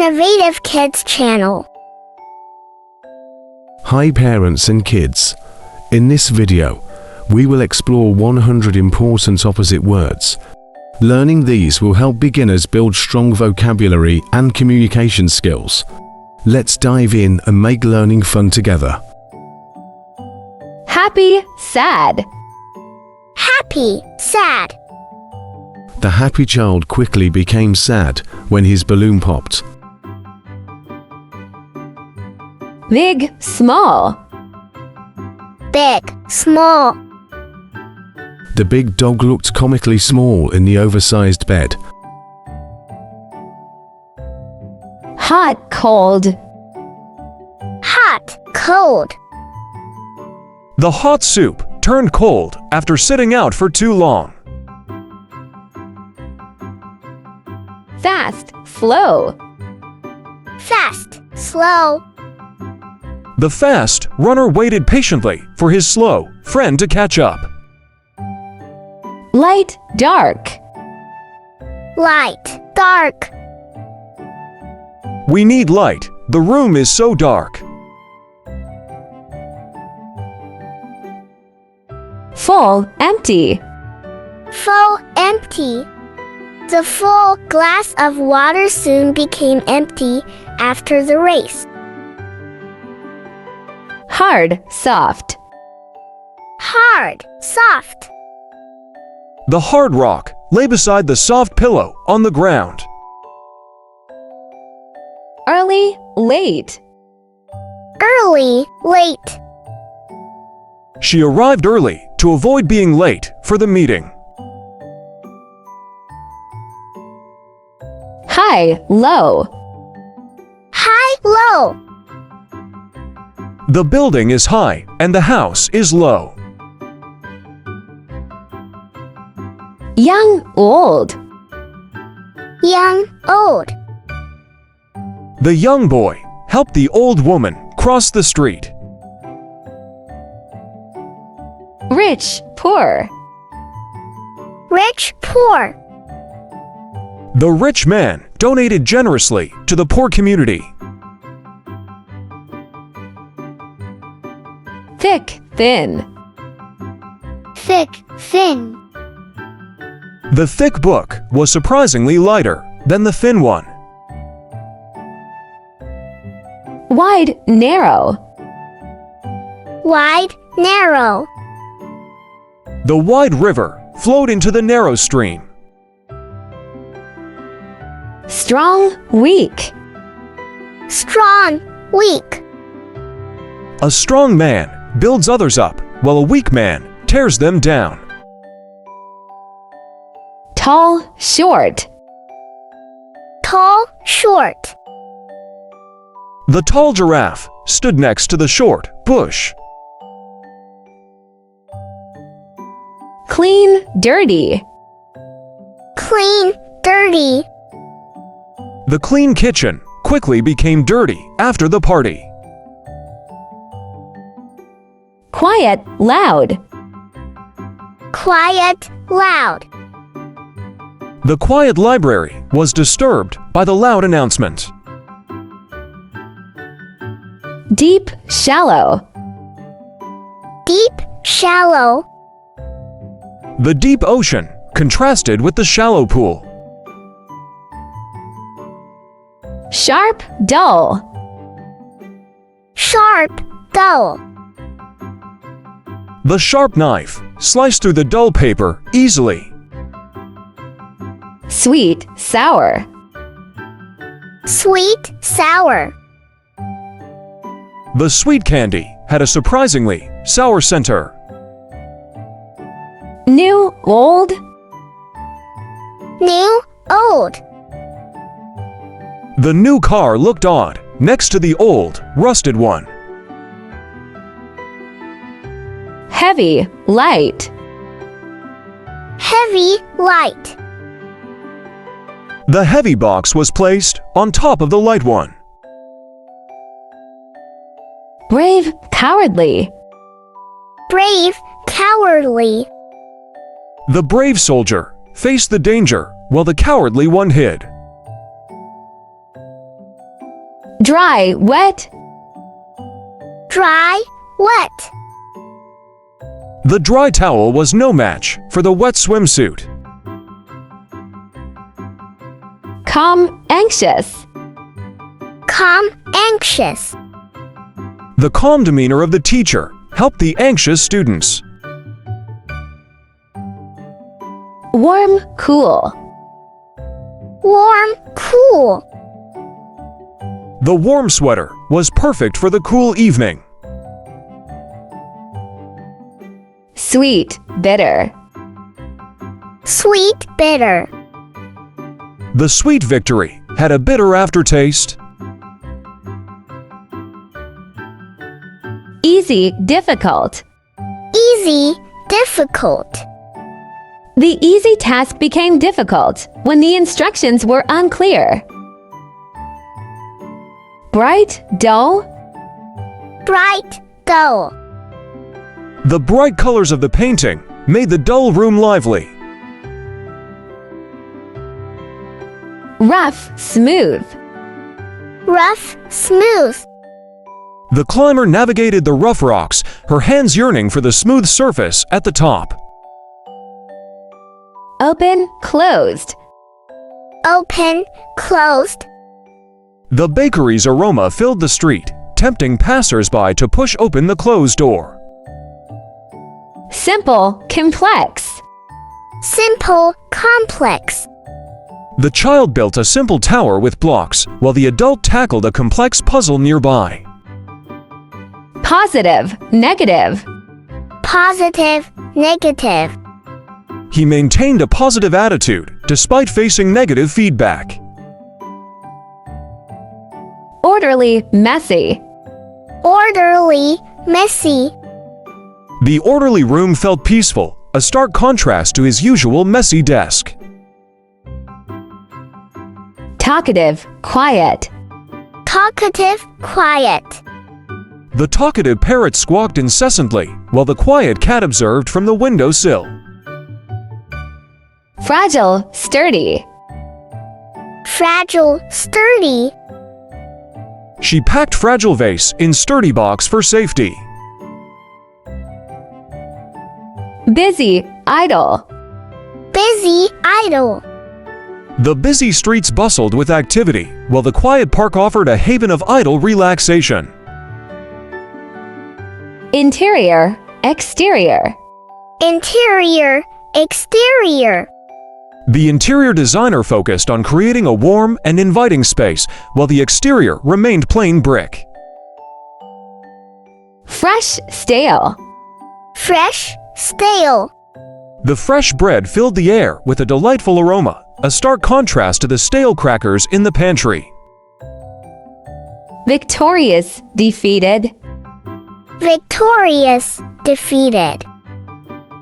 innovative kids channel. Hi parents and kids. In this video, we will explore 100 important opposite words. Learning these will help beginners build strong vocabulary and communication skills. Let's dive in and make learning fun together. Happy, sad. Happy, sad. The happy child quickly became sad when his balloon popped. Big, small. Big, small. The big dog looked comically small in the oversized bed. Hot, cold. Hot, cold. The hot soup turned cold after sitting out for too long. Fast, slow. Fast, slow. The fast runner waited patiently for his slow friend to catch up. Light, dark. Light, dark. We need light. The room is so dark. Full, empty. Full, empty. The full glass of water soon became empty after the race. Hard, soft. Hard, soft. The hard rock lay beside the soft pillow on the ground. Early, late. Early, late. She arrived early to avoid being late for the meeting. High, low. High, low. The building is high and the house is low. Young, old. Young, old. The young boy helped the old woman cross the street. Rich, poor. Rich, poor. The rich man donated generously to the poor community. Thick, thin. Thick, thin. The thick book was surprisingly lighter than the thin one. Wide, narrow. Wide, narrow. The wide river flowed into the narrow stream. Strong, weak. Strong, weak. A strong man builds others up, while a weak man tears them down. Tall, short. Tall, short. The tall giraffe stood next to the short bush. Clean, dirty. Clean, dirty. The clean kitchen quickly became dirty after the party. Quiet, loud. Quiet, loud. The quiet library was disturbed by the loud announcement. Deep, shallow. Deep, shallow. The deep ocean contrasted with the shallow pool. Sharp, dull. Sharp, dull. The sharp knife sliced through the dull paper easily. Sweet, sour. Sweet, sour. The sweet candy had a surprisingly sour center. New, old. New, old. The new car looked odd next to the old, rusted one. Heavy, light. Heavy, light. The heavy box was placed on top of the light one. Brave, cowardly. Brave, cowardly. The brave soldier faced the danger while the cowardly one hid. Dry, wet. Dry, wet. The dry towel was no match for the wet swimsuit. Calm, anxious. Calm, anxious. The calm demeanor of the teacher helped the anxious students. Warm, cool. Warm, cool. The warm sweater was perfect for the cool evening. Sweet, bitter. Sweet, bitter. The sweet victory had a bitter aftertaste. Easy, difficult. Easy, difficult. The easy task became difficult when the instructions were unclear. Bright, dull. Bright, dull. The bright colors of the painting made the dull room lively. Rough, smooth. Rough, smooth. The climber navigated the rough rocks, her hands yearning for the smooth surface at the top. Open, closed. Open, closed. The bakery's aroma filled the street, tempting passers-by to push open the closed door. Simple, complex. Simple, complex. The child built a simple tower with blocks, while the adult tackled a complex puzzle nearby. Positive, negative. Positive, negative. He maintained a positive attitude despite facing negative feedback. Orderly, messy. Orderly, messy. The orderly room felt peaceful, a stark contrast to his usual messy desk. Talkative, quiet. Talkative, quiet. The talkative parrot squawked incessantly, while the quiet cat observed from the windowsill. Fragile, sturdy. Fragile, sturdy. She packed fragile vase in sturdy box for safety. Busy, idle. Busy, idle. The busy streets bustled with activity, while the quiet park offered a haven of idle relaxation. Interior, exterior. Interior, exterior. The interior designer focused on creating a warm and inviting space, while the exterior remained plain brick. Fresh, stale. Fresh, stale. The fresh bread filled the air with a delightful aroma, a stark contrast to the stale crackers in the pantry. Victorious, defeated. Victorious, defeated.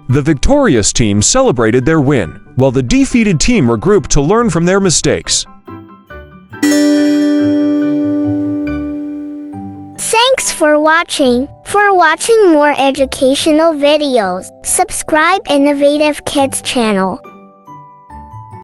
The victorious team celebrated their win, while the defeated team regrouped to learn from their mistakes. Thanks for watching. For watching more educational videos, subscribe Innovative Kids channel.